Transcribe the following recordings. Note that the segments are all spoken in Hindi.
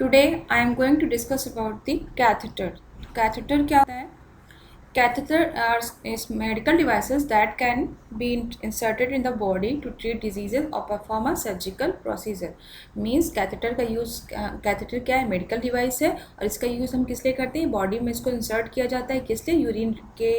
Today I am going to discuss about the catheter. Catheter क्या होता है? Catheter are medical devices that can be inserted in the body to treat diseases or perform a surgical procedure. Means catheter का use catheter क्या है? मेडिकल डिवाइस है और इसका यूज़ हम किस लिए करते हैं? बॉडी में इसको इंसर्ट किया जाता है किस लिए? यूरिन के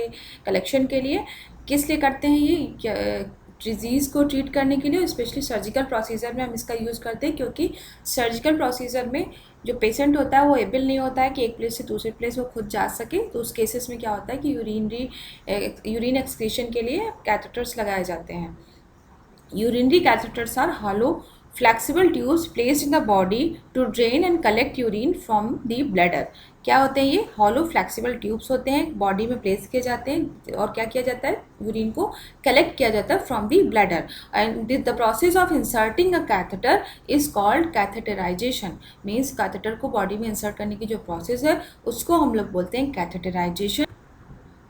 कलेक्शन के लिए. किस लिए करते हैं ये? डिजीज़ को ट्रीट करने के लिए, स्पेशली सर्जिकल प्रोसीजर में हम इसका यूज़ करते हैं क्योंकि सर्जिकल प्रोसीजर में जो पेशेंट होता है वो एबल नहीं होता है कि एक प्लेस से दूसरे प्लेस वो खुद जा सके. तो उस केसेस में क्या होता है कि यूरिन एक्सक्रीशन के लिए कैथेटर्स लगाए जाते हैं. Urinary catheters are hollow, flexible tubes placed in the body to drain and collect urine from the bladder. क्या होते हैं ये? हॉलो फ्लैक्सिबल ट्यूब्स होते हैं, बॉडी में प्लेस किए जाते हैं और क्या किया जाता है? यूरिन को कलेक्ट किया जाता है from the bladder. And the process of inserting a catheter is called catheterisation. Means catheter को बॉडी में इंसर्ट करने की जो प्रोसेस है उसको हम लोग बोलते हैं catheterization.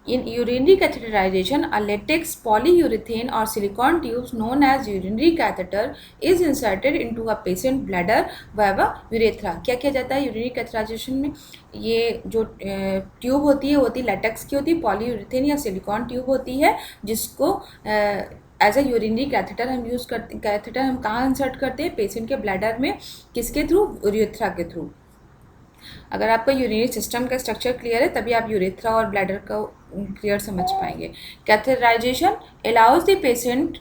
In urinary catheterization, a latex polyurethane or silicone tubes known as urinary catheter is inserted into a patient bladder via urethra. क्या किया जाता है यूरिनरी कैथेटराइजेशन में? ये जो ट्यूब होती है लेटेक्स की होती है, पॉलीयूरेथेन या सिलिकॉन ट्यूब होती है जिसको एज अ यूरिनरी कैथेटर हम यूज़ करते. कैथेटर हम कहाँ इंसर्ट करते हैं? पेशेंट के ब्लैडर में. किसके थ्रू? यूरेथ्रा के थ्रू. अगर आपका यूरिनरी सिस्टम का स्ट्रक्चर क्लियर है तभी आप यूरेथ्रा और ब्लैडर का क्लियर समझ पाएंगे. Catheterisation allows the patient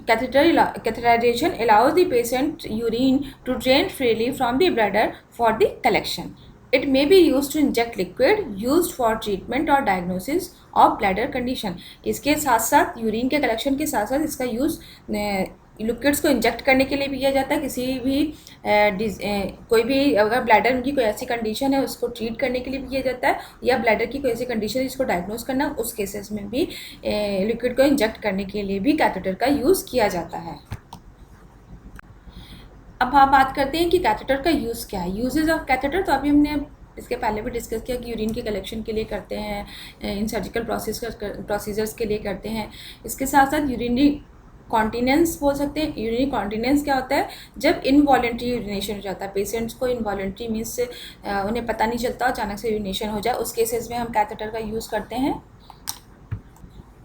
catheterization allows the patient urine to drain freely from the bladder for the collection. It may be used to inject liquid used for treatment or diagnosis of bladder condition. इसके साथ साथ यूरिन के कलेक्शन के साथ साथ इसका यूज़ लिक्विड्स को इंजेक्ट करने के लिए भी किया जाता है. किसी भी कोई भी अगर ब्लैडर की कोई ऐसी कंडीशन है उसको ट्रीट करने के लिए भी किया जाता है, या ब्लैडर की कोई ऐसी कंडीशन है जिसको डायग्नोज करना, उस केसेस में भी लिक्विड को इंजेक्ट करने के लिए भी कैथेटर का यूज़ किया जाता है. अब हम बात करते हैं कि कैथेटर का यूज़ क्या है. यूजेज ऑफ कैथेटर तो अभी हमने इसके पहले भी डिस्कस किया कि यूरिन के कलेक्शन के लिए करते हैं, इन सर्जिकल प्रोसीजर्स के लिए करते हैं. इसके साथ साथ यूरिनरी कॉन्टिनेंस बोल सकते हैं. यूरिनरी कॉन्टिनेंस क्या होता है? जब इनवॉलेंट्री यूरिनेशन हो जाता है, पेशेंट्स को इनवॉलेंट्री मीन्स उन्हें पता नहीं चलता अचानक से यूरिनेशन हो जाए, उस केसेस में हम कैथेटर का यूज़ करते हैं.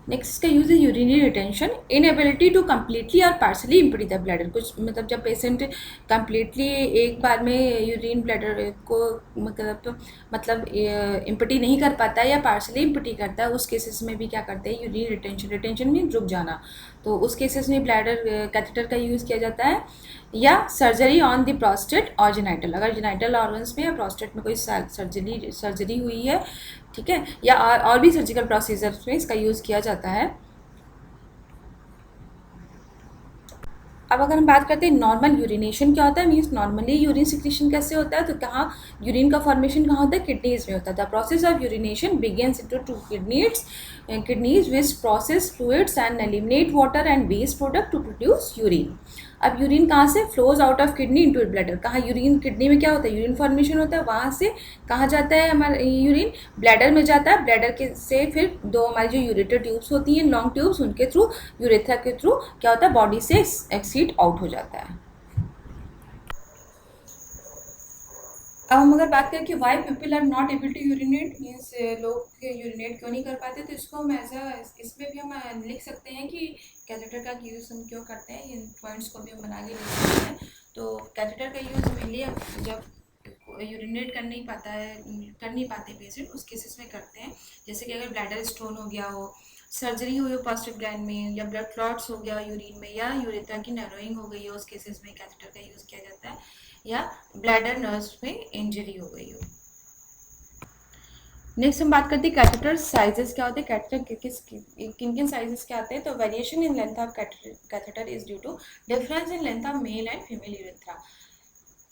नेक्स्ट इसका यूज़ है urinary retention. Inability to completely और पार्सली इम्पटी द ब्लैडर. कुछ मतलब जब पेशेंट कम्प्लीटली एक बार में यूरिन ब्लैडर को मतलब इम्पटी नहीं कर पाता है या पार्सली इम्पटी करता है, उस केसेस में भी क्या करते हैं? Urine retention. रिटेंशन मीन रुक जाना. तो उस केसेस में ब्लैडर कैथेटर का यूज़ किया जाता है. या सर्जरी ऑन द प्रोस्टेट और जेनाइटल. अगर जेनाइटल ऑर्गन्स में या प्रोस्टेट में कोई सर्जरी हुई है, ठीक है, या और भी सर्जिकल प्रोसीजर्स में इसका यूज़ किया जाता है. अब अगर हम बात करते हैं नॉर्मल यूरिनेशन क्या होता है, मीन्स नॉर्मली यूरिन सिक्रीशन कैसे होता है, तो कहाँ यूरिन का फॉर्मेशन कहाँ होता है? किडनीज में होता है. The process of urination begins into two kidneys which process fluids and eliminate water and waste product to produce urine. अब यूरिन कहाँ से? Flows out of kidney into bladder. कहाँ यूरिन? किडनी में क्या होता है? यूरिन फॉर्मेशन होता है. वहाँ से कहाँ जाता है हमारा यूरिन? ब्लैडर में जाता है. ब्लैडर के से फिर दो हमारी जो यूरेटर ट्यूब्स होती हैं, लॉन्ग ट्यूब्स, उनके थ्रू यूरेथ्रा के थ्रू क्या होता है? बॉडी से एक्सीड आउट हो जाता है. अब हम अगर बात करें कि why people are not able to urinate, means लोग यूरिनेट क्यों नहीं कर पाते, तो इसको हम इसमें भी हम लिख सकते हैं कि कैथेटर का यूज़ हम क्यों करते हैं. इन पॉइंट्स को भी हम बना के लिख सकते हैं. तो कैथेटर का यूज़ मेनली जब यूरिनेट कर नहीं पाते पेशेंट, उस केसेस में करते हैं. जैसे कि अगर ब्लैडर स्टोन हो गया हो, सर्जरी हुई हो प्रोस्टेट ग्लैंड में, या ब्लड क्लॉट्स हो गया यूरिन में, या यूरेथ्रा की नैरोइंग हो गई हो, उस केसेस में कैथेटर का यूज़ किया जाता है. या ब्लैडर नर्व्स में इंजरी हो गई हो. नेक्स्ट हम बात करते हैं कैथेटर साइजेस क्या होते हैं. कैथेटर किन किन साइजेस के आते हैं. तो variation in length of catheter is due to difference in length of male and female urethra.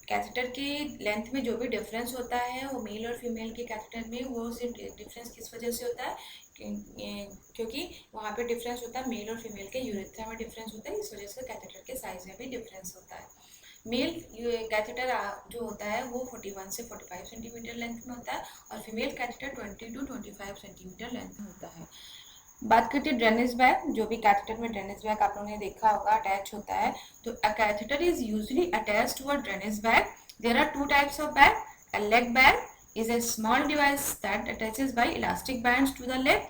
Catheter के लेंथ में जो भी डिफरेंस होता है वो मेल और फीमेल के कैथेटर में, वो सिर्फ डिफरेंस किस वजह से होता है? क्योंकि वहाँ पे डिफरेंस होता है मेल और फीमेल के यूरेथ्रा में डिफरेंस होता है, इस वजह से कैथेटर के साइज में भी डिफरेंस होता है. मेल कैथेटर जो होता है वो 41 से 45 सेंटीमीटर लेंथ में होता है और female catheter 20 to 25 centimetre length में होता है. बात करते हैं ड्रेनेज बैग. जो भी कैथेटर में ड्रेनेज बैग आप लोगों ने देखा होगा अटैच होता है, तो a catheter is usually attached to a drainage bag. There are two types of bag. A leg bag is a small device that attaches by elastic bands to the leg.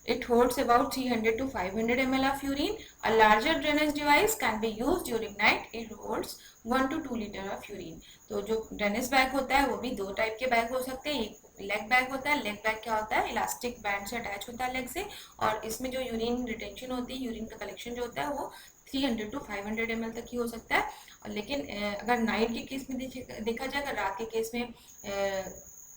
It holds about 300 to 500 ml of urine. A larger drainage device can be used during night. It holds 1 to 2 litre of urine. तो जो ड्रेनेज बैग होता है वो भी दो टाइप के बैग हो सकते हैं. एक लेग बैग होता है. लेग बैग क्या होता है? इलास्टिक बैंड से अटैच होता है लेग से, और इसमें जो यूरिन रिटेंशन होती है, यूरिन का कलेक्शन जो होता है वो 300 टू 500 ml तक ही हो सकता है. और लेकिन अगर नाइट के केस में देखा जाए, अगर रात के केस में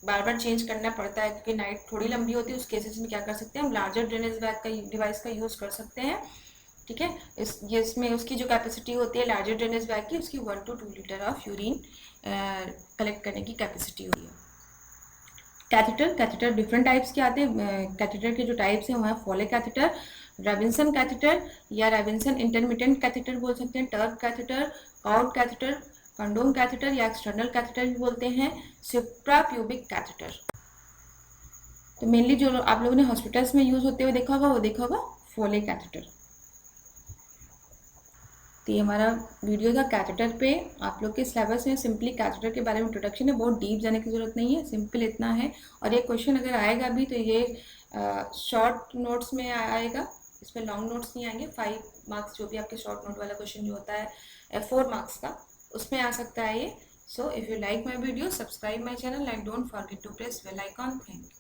बार बार चेंज करना पड़ता है क्योंकि नाइट थोड़ी लंबी होती है, उस केसेस में क्या कर सकते हैं हम, लार्जर ड्रेनेज बैग का डिवाइस का यूज़ कर सकते हैं. ठीक है. इसमें उसकी जो कैपेसिटी होती है लार्जर ड्रेनेज बैग की, उसकी 1 to 2 litre of urine collect करने की कैपेसिटी होती है. कैथेटर डिफरेंट टाइप्स के आते हैं. कैथेटर के जो टाइप्स हैं वो है फॉलिक कैथेटर, रॉबिन्सन कैथेटर या रॉबिन्सन इंटरमिटेंट कैथेटर बोल सकते हैं, Turk catheter, coude catheter, condom catheter या एक्सटर्नल कैथेटर भी बोलते हैं, सुप्राप्यूबिक कैथेटर. तो मेनली जो आप लोगों ने हॉस्पिटल्स में यूज होते हुए देखा होगा फॉलिक कैथेटर. तो ये हमारा वीडियो था कैथेटर पे. आप लोग के सिलेबस में सिंपली कैथेटर के बारे में इंट्रोडक्शन है, बहुत डीप जाने की जरूरत नहीं है, सिंपल इतना है. और ये क्वेश्चन अगर आएगा भी तो ये शॉर्ट नोट्स में आएगा, इस पर लॉन्ग नोट्स नहीं आएंगे. 5 मार्क्स जो भी आपके शॉर्ट नोट वाला क्वेश्चन जो होता है 4 मार्क्स का, उसमें आ सकता है ये. So if you like my video, subscribe my channel and don't forget to press bell icon. Thank you.